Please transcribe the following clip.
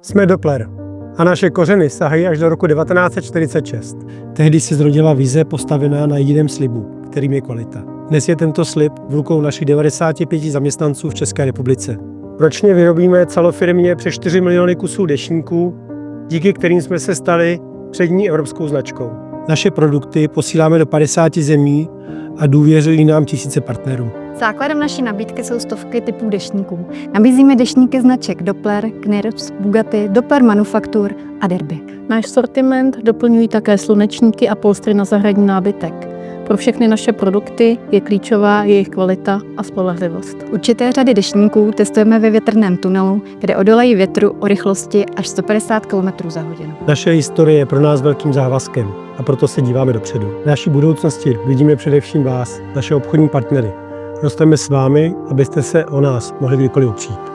Jsme Doppler a naše kořeny sahají až do roku 1946. Tehdy se zrodila vize postavená na jediném slibu, kterým je kvalita. Dnes je tento slib v rukou našich 95 zaměstnanců v České republice. Ročně vyrobíme celofirmně přes 4 miliony kusů deštníků, díky kterým jsme se stali přední evropskou značkou. Naše produkty posíláme do 50 zemí a důvěřují nám tisíce partnerů. Základem naší nabídky jsou stovky typů deštníků. Nabízíme deštníky značek Doppler, Knirps, Bugatti, Doppler Manufaktur a Derby. Náš sortiment doplňují také slunečníky a polstry na zahradní nábytek. Pro všechny naše produkty je klíčová jejich kvalita a spolehlivost. Určité řady deštníků testujeme ve větrném tunelu, kde odolají větru o rychlosti až 150 km za hodinu. Naše historie je pro nás velkým závazkem a proto se díváme dopředu. V naší budoucnosti vidíme především vás, naše obchodní partnery. Rosteme s vámi, abyste se o nás mohli kdykoliv opřít.